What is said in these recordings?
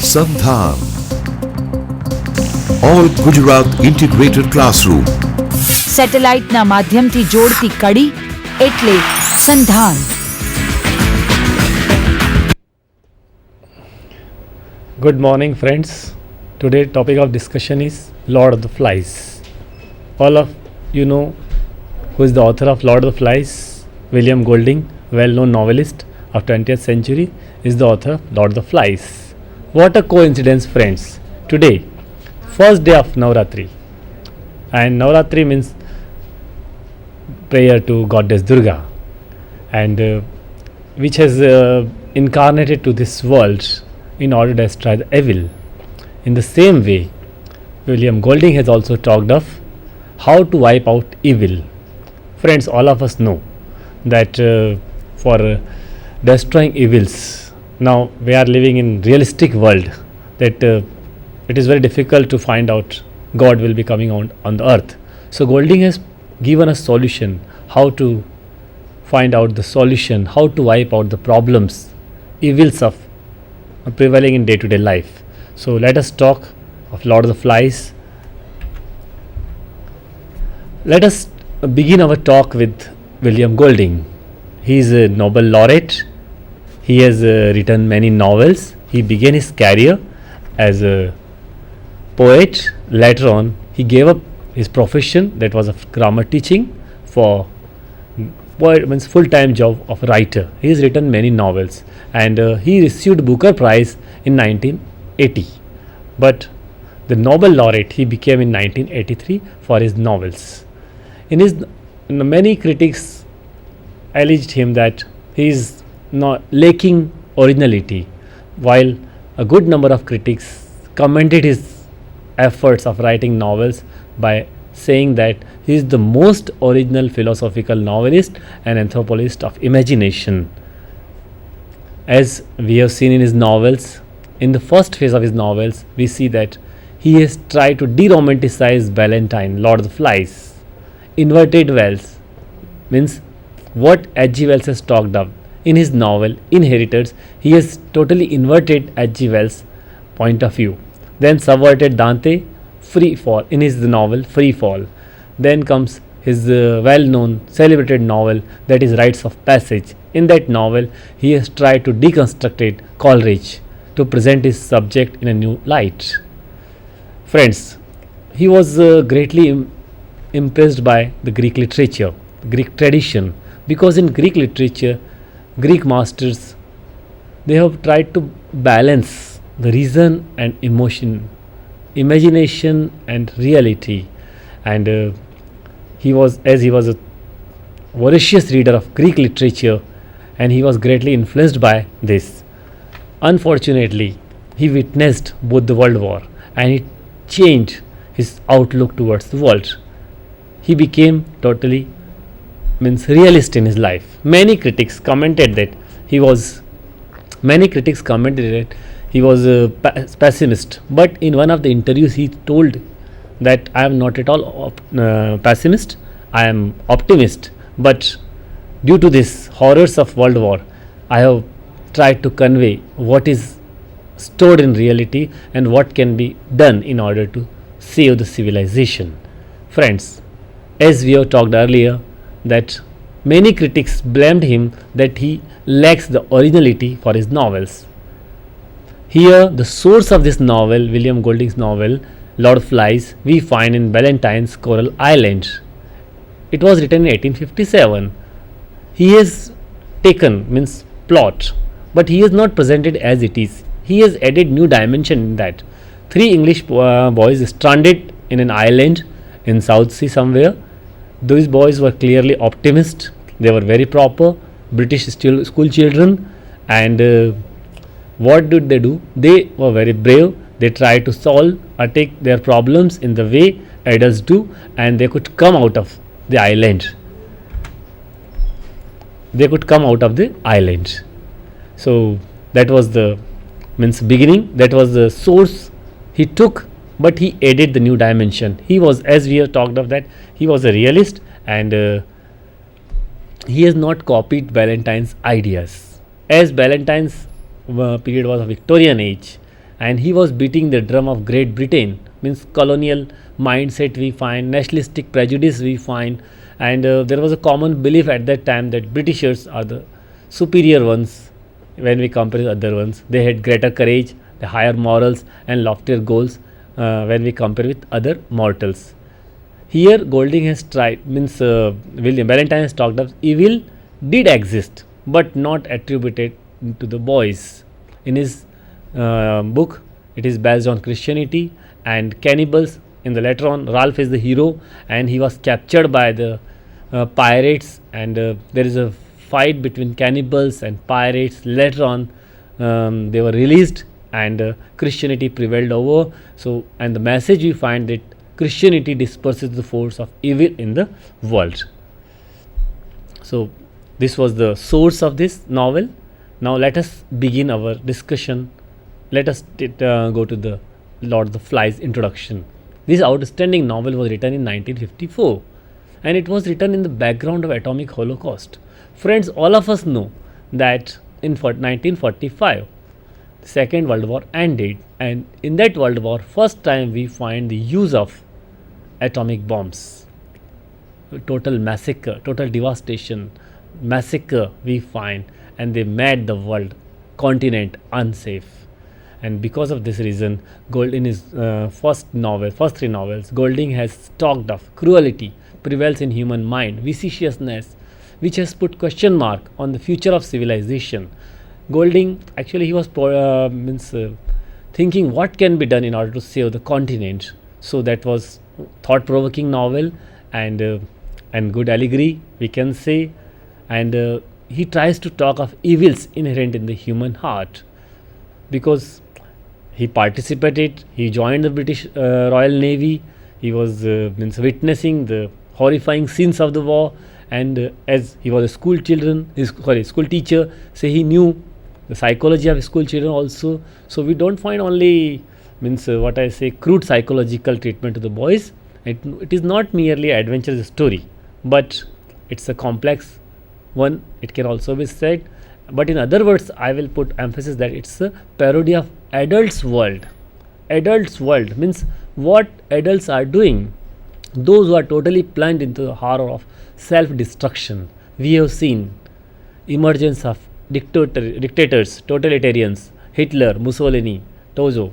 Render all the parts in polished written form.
Sandhan. All Gujarat Integrated Classroom. સેટેલાઇટના માધ્યમથી જોડતી કડી એટલે સંધાન. Good morning, friends. Today topic of discussion is Lord of the Flies. All of you know who is the author of Lord of the Flies. William Golding, well-known novelist of 20th century, is the author of Lord of the Flies. What a coincidence, friends. Today, first day of Navratri. And Navratri means prayer to goddess Durga, and which has incarnated to this world in order to destroy the evil. In the same way, William Golding has also talked of how to wipe out evil. Friends, all of us know that for destroying evils, now we are living in realistic world, that it is very difficult to find out God will be coming on the earth. So Golding has given a solution, how to find out the solution, how to wipe out the problems, evils of prevailing in day-to-day life. So let us talk of Lord of the Flies. Let us begin our talk with William Golding. He is a Nobel laureate. He has written many novels. He began his career as a poet. Later on, he gave up his profession, that was of grammar teaching, for means full-time job of writer. He has written many novels, and he received Booker Prize in 1980. But the Nobel laureate he became in 1983 for his novels. Many critics alleged him that he is not lacking originality, while a good number of critics commended his efforts of writing novels by saying that he is the most original philosophical novelist and anthropologist of imagination. As we have seen in his novels, in the first phase of his novels, we see that he has tried to de-romanticize Valentine, Lord of the Flies. Inverted Wells means what H.G. Wells has talked of in his novel Inheritors. He has totally inverted H.G. Wells' point of view. Then subverted Dante, Free Fall, in his novel Free Fall. Then comes his well-known celebrated novel, that is Rites of Passage. In that novel, he has tried to deconstruct Coleridge to present his subject in a new light. Friends, he was greatly impressed by the Greek literature, Greek tradition, because in Greek literature, Greek masters, they have tried to balance the reason and emotion, imagination and reality. And he was a voracious reader of Greek literature, and he was greatly influenced by this. Unfortunately, he witnessed both the World War, and it changed his outlook towards the world. He became totally realist in his life. Many critics commented that he was a pessimist, but in one of the interviews he told that I am not at all pessimist, I am optimist, but due to this horrors of World War, I have tried to convey what is stored in reality and what can be done in order to save the civilization. Friends, as we have talked earlier, that many critics blamed him that he lacks the originality for his novels. Here, the source of this novel, William Golding's novel, Lord of Flies, we find in Ballantyne's Coral Island. It was written in 1857. He has taken, plot, but he has not presented as it is. He has added new dimension in that. 3 English boys stranded in an island in South Sea somewhere. Those boys were clearly optimists. They were very proper British school children, and what did they do? They were very brave. They tried to solve or take their problems in the way adults do, and they could come out of the island. So that was the beginning. That was the source he took, but he added the new dimension. He was, as we have talked of that, he was a realist, and he has not copied Ballantyne's ideas. As Ballantyne's period was a Victorian age, and he was beating the drum of Great Britain. Means colonial mindset we find, nationalistic prejudice we find, and there was a common belief at that time that Britishers are the superior ones when we compare with other ones. They had greater courage, the higher morals and loftier goals when we compare with other mortals. Here Golding has tried, means William Valentine has talked of evil did exist but not attributed to the boys. In his book, it is based on Christianity and cannibals. In the later on, Ralph is the hero and he was captured by the pirates, and there is a fight between cannibals and pirates. Later on, they were released and Christianity prevailed over. So, and the message we find that Christianity disperses the force of evil in the world. So, this was the source of this novel. Now, let us begin our discussion. Let us go to the Lord of the Flies introduction. This outstanding novel was written in 1954 and it was written in the background of atomic holocaust. Friends, all of us know that in 1945, the Second World War ended, and in that World War, first time we find the use of atomic bombs. Total massacre, total devastation, massacre we find, and they made the world continent unsafe. And because of this reason, in his first three novels, Golding has talked of cruelty prevails in human mind, viciousness, which has put question mark on the future of civilization. Golding, actually, he was thinking what can be done in order to save the continent. So that was thought-provoking novel and good allegory, we can say. And he tries to talk of evils inherent in the human heart, because he participated, he joined the British Royal Navy, he was witnessing the horrifying scenes of the war, and as he was a school teacher, so he knew the psychology of school children also. So we don't find only crude psychological treatment to the boys. It is not merely an adventurous story, but it's a complex one, it can also be said. But in other words, I will put emphasis that it's a parody of adults' world. Adults' world means what adults are doing. Those who are totally plunged into the horror of self-destruction. We have seen emergence of dictators, totalitarians, Hitler, Mussolini, Tozo,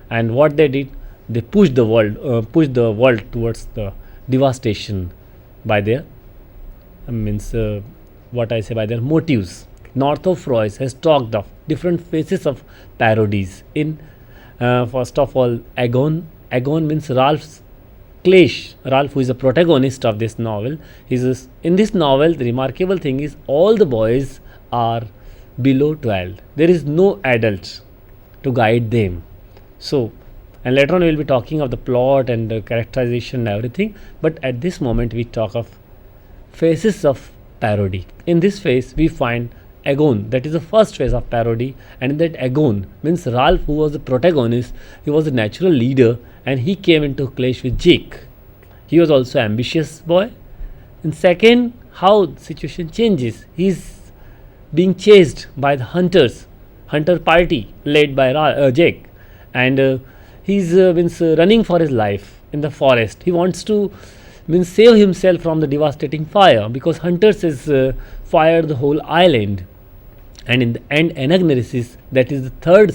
and what they did, they pushed the world towards the devastation by their by their motives. Northrop Frye has talked of different phases of parodies. In first of all, Agon means Ralph's clash. Ralph, who is the protagonist of this novel, in this novel the remarkable thing is all the boys are below 12. There is no adult to guide them. So, and later on we will be talking of the plot and the characterization and everything, but at this moment we talk of phases of parody. In this phase we find Agon, that is the first phase of parody, and in that Agon means Ralph, who was the protagonist, he was a natural leader and he came into clash with Jake. He was also ambitious boy. And second, how the situation changes. He is being chased by the hunter party led by Jake, and he's running for his life in the forest. He wants to save himself from the devastating fire, because hunters has fired the whole island. And in the end, anagnorisis, that is the third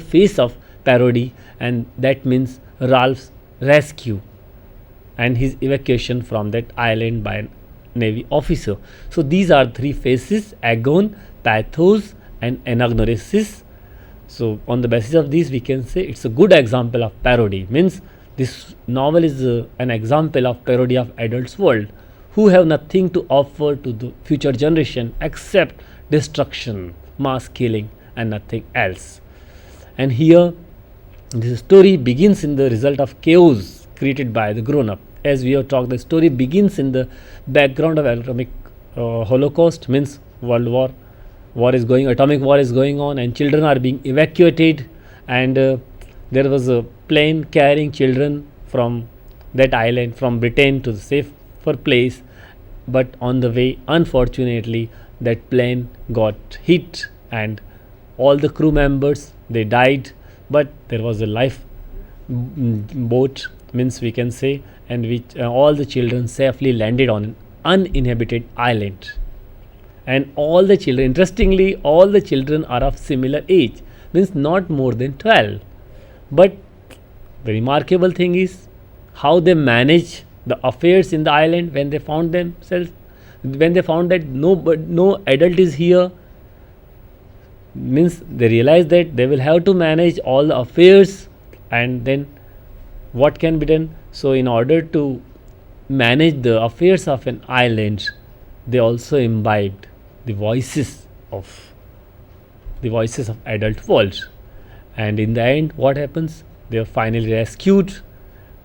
phase of parody, and that means Ralph's rescue and his evacuation from that island by a Navy officer. So these are three phases: Agon, Pathos, and anagnorisis. So on the basis of these, we can say it's a good example of parody. Means this novel is an example of parody of adults' world, who have nothing to offer to the future generation except destruction, mass killing, and nothing else. And here this story begins in the result of chaos created by the grown-up. As we have talked, the story begins in the background of atomic holocaust, means atomic war is going on, and children are being evacuated, and there was a plane carrying children from that island, from Britain, to the safer place, but on the way, unfortunately, that plane got hit and all the crew members, they died, but there was a life boat, means we can say, and which all the children safely landed on an uninhabited island. And all the children, interestingly, all the children are of similar age, means not more than 12. But the remarkable thing is how they manage the affairs in the island when they found themselves, when they found that no adult is here, means they realize that they will have to manage all the affairs, and then what can be done? So in order to manage the affairs of an island, they also imbibed the voices of adult world. And in the end, what happens? They are finally rescued,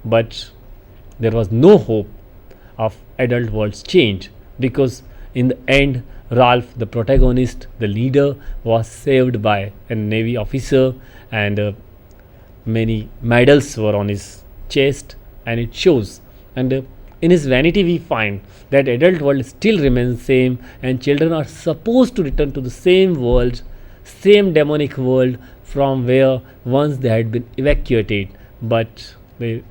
but there was no hope of adult world's change, because in the end, Ralph, the protagonist, the leader, was saved by a navy officer, and many medals were on his chest, and it shows. And in his vanity, we find that adult world still remains same, and children are supposed to return to the same world, same demonic world from where once they had been evacuated. But the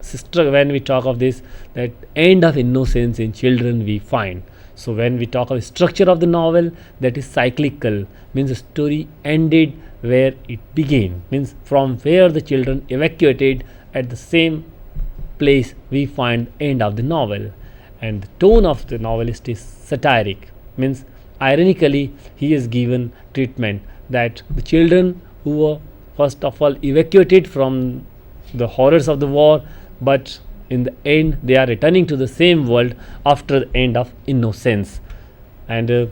sister, when we talk of this, that end of innocence in children we find. So when we talk of structure of the novel, that is cyclical, means the story ended where it began, means from where the children evacuated, at the same place we find end of the novel. And the tone of the novelist is satiric, means ironically he is given treatment that the children who were first of all evacuated from the horrors of the war, but in the end they are returning to the same world after the end of innocence. And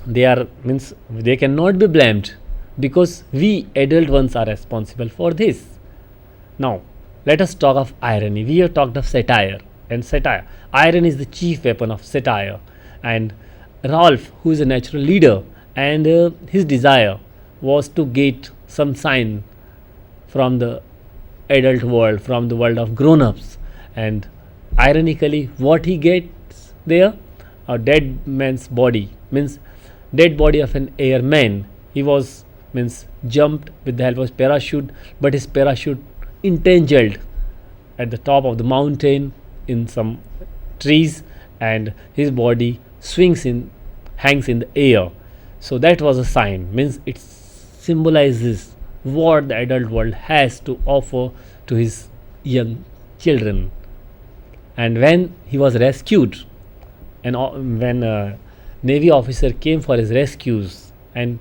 they are, means they cannot be blamed, because we adult ones are responsible for this. Now let us talk of irony. We have talked of satire, and satire, irony is the chief weapon of satire. And Ralph, who is a natural leader, and his desire was to get some sign from the adult world, from the world of grown-ups. And ironically, what he gets there? A dead man's body, means dead body of an airman. He was, means jumped with the help of his parachute, but his parachute entangled at the top of the mountain in some trees, and his body hangs in the air. So that was a sign, means it symbolizes what the adult world has to offer to his young children. And when he was rescued, and when a navy officer came for his rescues, and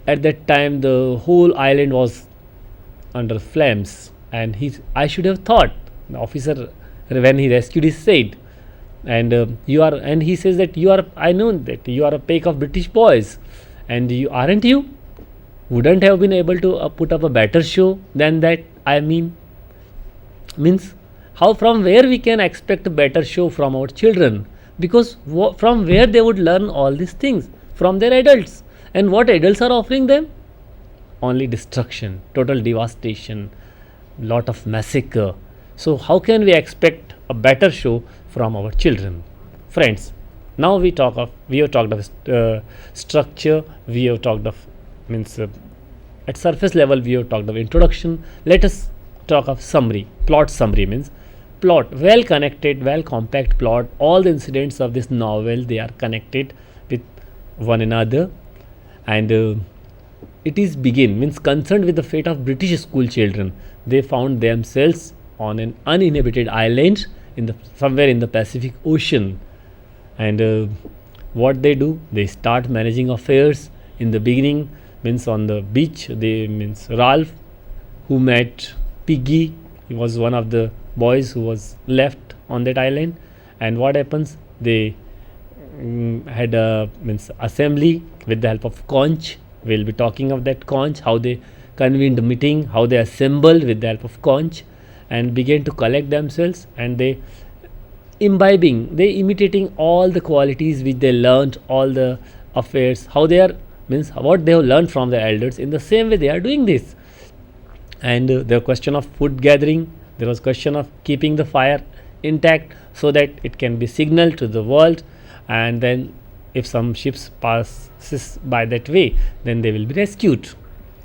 at that time the whole island was under flames, and I should have thought, the officer, when he rescued, he said, and you are, and he says that you are, I know that you are a pack of British boys, and you aren't you wouldn't have been able to put up a better show than that. I mean, means how, from where we can expect a better show from our children, because from where they would learn all these things? From their adults. And what adults are offering them? Only destruction, total devastation, lot of massacre. So how can we expect a better show from our children? Friends, now we have talked of structure, we have talked of, means at surface level we have talked of introduction. Let us talk of summary. Plot summary means plot, well connected, well compact plot. All the incidents of this novel, they are connected with one another, and it is begin, means concerned with the fate of British school children. They found themselves on an uninhabited island somewhere in the Pacific Ocean, and what they do, they start managing affairs. In the beginning, means on the beach, means Ralph, who met Piggy, he was one of the boys who was left on that island. And what happens, they had a, means assembly with the help of conch. We'll be talking of that conch, how they convened a meeting, how they assembled with the help of conch and began to collect themselves, and they imitating all the qualities which they learnt, all the affairs, how they are, means what they have learned from the elders. In the same way they are doing this. And the question of food gathering, there was question of keeping the fire intact so that it can be signaled to the world. And then if some ships passes by that way, then they will be rescued.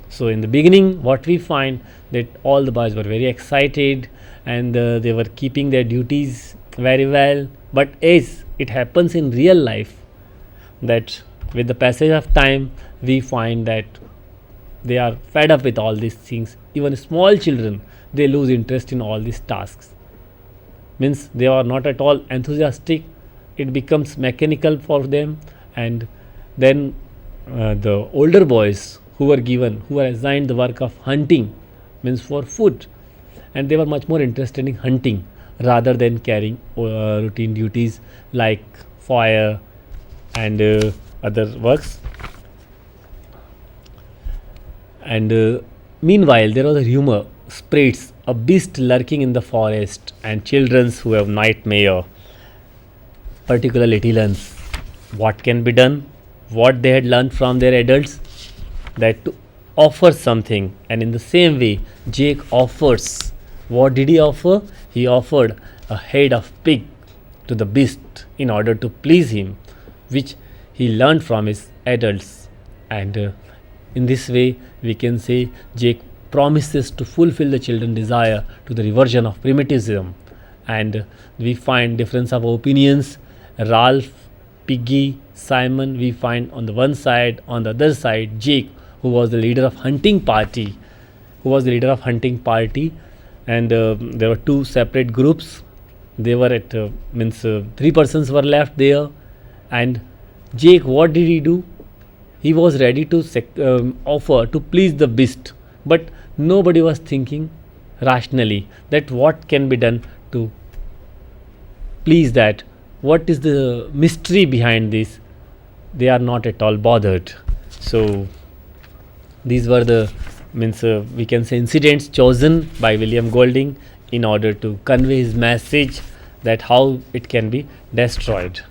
So in the beginning, what we find that all the boys were very excited and they were keeping their duties very well. But as it happens in real life, that with the passage of time, we find that they are fed up with all these things. Even small children, they lose interest in all these tasks. Means they are not at all enthusiastic. It becomes mechanical for them, and then the older boys who were assigned the work of hunting, means for food, and they were much more interested in hunting rather than carrying routine duties like fire and other works. And meanwhile, there was a rumor spreads a beast lurking in the forest, and children who have nightmare, particularly little. What can be done? What they had learned from their adults, that to offer something, and in the same way, Jake offers. What did he offer? He offered a head of pig to the beast in order to please him, which he learned from his adults. And in this way, we can say Jake promises to fulfill the children's desire to the reversion of primitivism. And we find difference of opinions. Ralph, Piggy, Simon, we find on the one side. On the other side, Jake, who was the leader of hunting party, and there were two separate groups. They were at three persons were left there. And Jake, what did he do? He was ready to offer to please the beast, but nobody was thinking rationally that what can be done to please that. What is the mystery behind this? They are not at all bothered. So these were the we can say incidents chosen by William Golding in order to convey his message that how it can be destroyed.